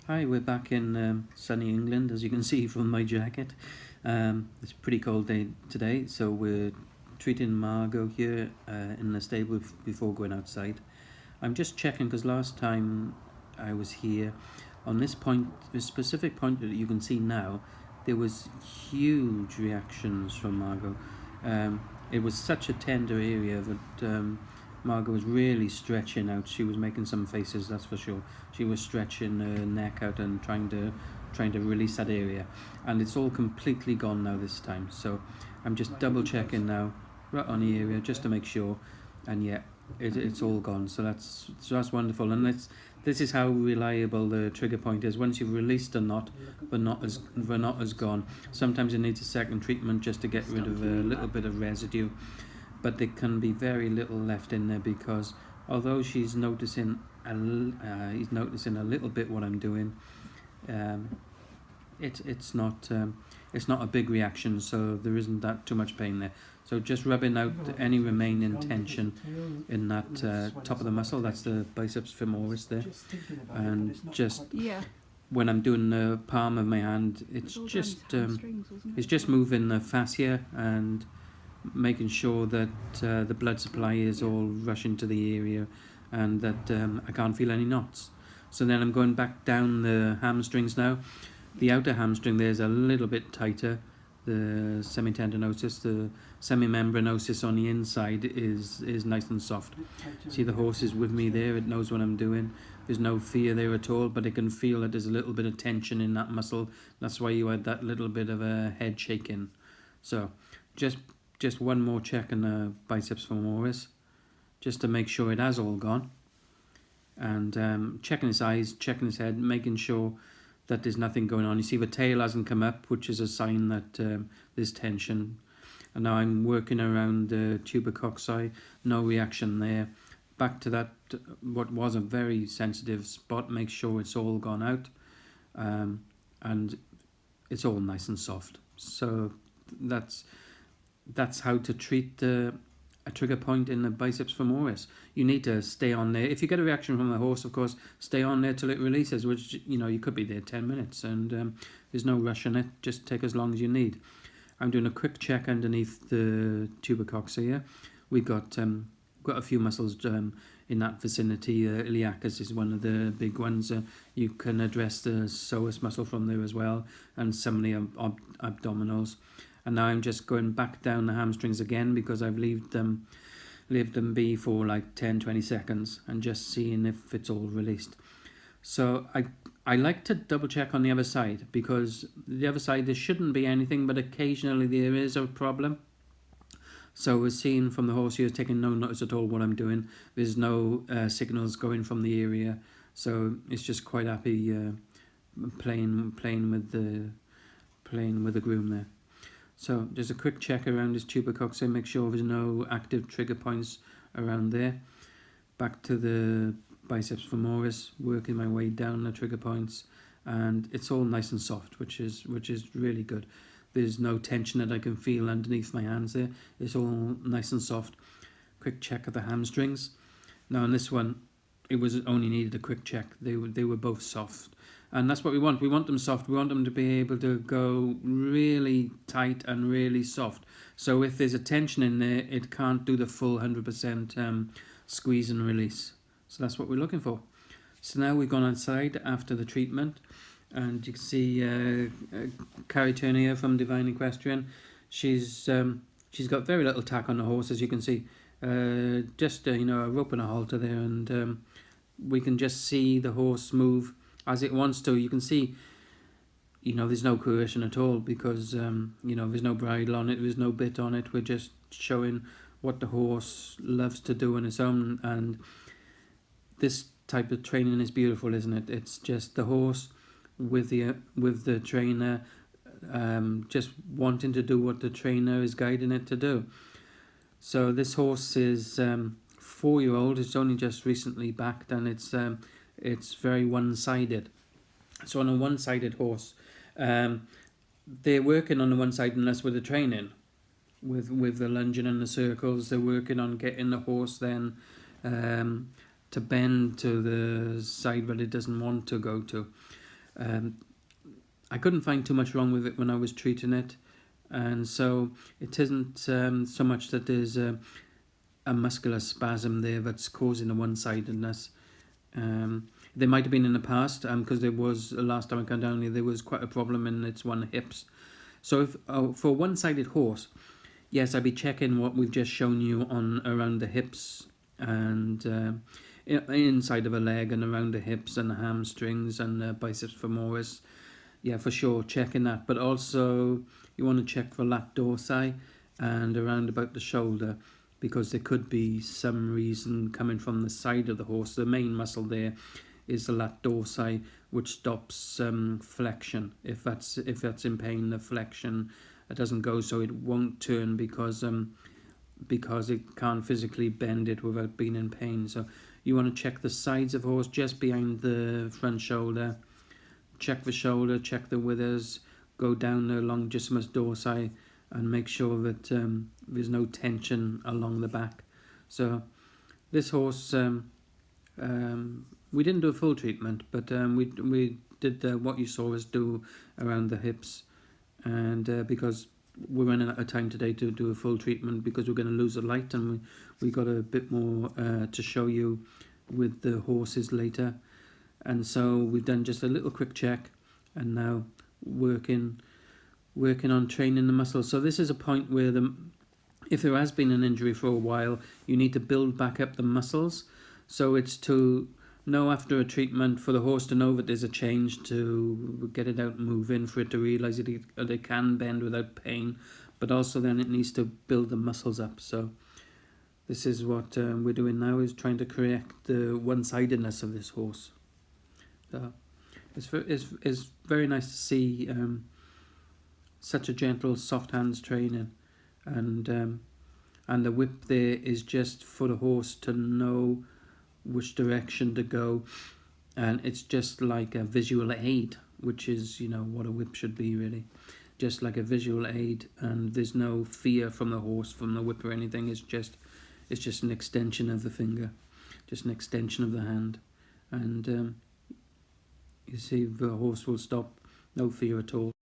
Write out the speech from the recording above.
Hi, we're back in sunny England, as you can see from my jacket. It's a pretty cold day today, so we're treating Margo here in the stable before going outside. I'm just checking because last time I was here, on this point, this specific point that you can see now, there was huge reactions from Margo. It was such a tender area that Margo was really stretching out. She was making some faces, that's for sure. She was stretching her neck out and trying to release that area, and it's all completely gone now this time. So I'm just double checking now, right on the area, just to make sure, and yeah, it's all gone. So that's wonderful, and this is how reliable the trigger point is. Once you've released a knot, the knot is gone. Sometimes it needs a second treatment just to get rid of a little bit of residue, but there can be very little left in there because although he's noticing a little bit what I'm doing, it's not a big reaction, so there isn't that too much pain there. So just rubbing out any remaining tension in that top of the muscle, that's the biceps femoris there, and just when I'm doing the palm of my hand, it's just moving the fascia and making sure that the blood supply is all rushing to the area and that I can't feel any knots. So then I'm going back down the hamstrings now. The outer hamstring there's a little bit tighter. The semitendinosus, the semimembranosus on the inside is nice and soft. See, the horse is with me there, it knows what I'm doing. There's no fear there at all, but it can feel that there's a little bit of tension in that muscle. That's why you had that little bit of a head shaking. So just one more check on the biceps femoris, just to make sure it has all gone. And checking his eyes, checking his head, making sure that there's nothing going on. You see the tail hasn't come up, which is a sign that there's tension. And now I'm working around the tubercocci, no reaction there. Back to that, what was a very sensitive spot, make sure it's all gone out. And it's all nice and soft. So that's how to treat a trigger point in the biceps femoris. You need to stay on there. If you get a reaction from the horse, of course, stay on there till it releases, which, you could be there 10 minutes, and there's no rush in it. Just take as long as you need. I'm doing a quick check underneath the tubercocci here. We've got a few muscles in that vicinity. Iliacus is one of the big ones. You can address the psoas muscle from there as well, and some of the abdominals. And now I'm just going back down the hamstrings again because I've left them be for like 10-20 seconds and just seeing if it's all released. So I like to double check on the other side, because the other side there shouldn't be anything, but occasionally there is a problem. So we're seeing from the horse here, taking no notice at all what I'm doing. There's no signals going from the area, so it's just quite happy playing with the groom there. So just a quick check around this tubercocci, make sure there's no active trigger points around there. Back to the biceps femoris, working my way down the trigger points, and it's all nice and soft, which is really good. There's no tension that I can feel underneath my hands there. It's all nice and soft. Quick check of the hamstrings. Now on this one, it was only needed a quick check. They were both soft. And that's what we want. We want them soft. We want them to be able to go really tight and really soft. So if there's a tension in there, it can't do the full 100% squeeze and release. So that's what we're looking for. So now we've gone outside after the treatment, and you can see Carrie Turner here from Divine Equestrian. She's got very little tack on the horse, as you can see. Just a rope and a halter there, and we can just see the horse move as it wants to. You can see, there's no coercion at all, because there's no bridle on it, there's no bit on it. We're just showing what the horse loves to do on its own, and this type of training is beautiful, isn't it? It's just the horse with the trainer, just wanting to do what the trainer is guiding it to do. So this horse is 4-year-old. It's only just recently backed, and it's very one-sided. So on a one-sided horse, they're working on the one side unless with the training, with the lunging and the circles. They're working on getting the horse then to bend to the side that it doesn't want to go to. I couldn't find too much wrong with it when I was treating it, and so it isn't so much that there's a muscular spasm there that's causing the one-sidedness. There might have been in the past, because there was, last time I came down here, there was quite a problem in its one hips. So if for a one-sided horse, yes, I'd be checking what we've just shown you on around the hips and inside of a leg and around the hips and the hamstrings and the biceps femoris. Yeah, for sure, checking that. But also you want to check for lat dorsi and around about the shoulder, because there could be some reason coming from the side of the horse. The main muscle there is the lat dorsi, which stops flexion. If that's in pain, the flexion doesn't go, so it won't turn because it can't physically bend it without being in pain. So you want to check the sides of the horse, just behind the front shoulder. Check the shoulder, check the withers, go down the longissimus dorsi, and make sure that there's no tension along the back. So this horse, we didn't do a full treatment, but we did what you saw us do around the hips, and because we're running out of time today to do a full treatment, because we're going to lose the light, and we got a bit more to show you with the horses later. And so we've done just a little quick check, and now working on training the muscles. So this is a point where if there has been an injury for a while, you need to build back up the muscles. So it's to know after a treatment, for the horse to know that there's a change, to get it out moving, for it to realise that it can bend without pain, but also then it needs to build the muscles up. So this is what we're doing now, is trying to correct the one-sidedness of this horse. So it's very nice to see such a gentle, soft hands training, and the whip there is just for the horse to know which direction to go, and it's just like a visual aid, which is what a whip should be, really, just like a visual aid. And there's no fear from the horse, from the whip or anything. It's just an extension of the finger, just an extension of the hand, and you see the horse will stop, no fear at all.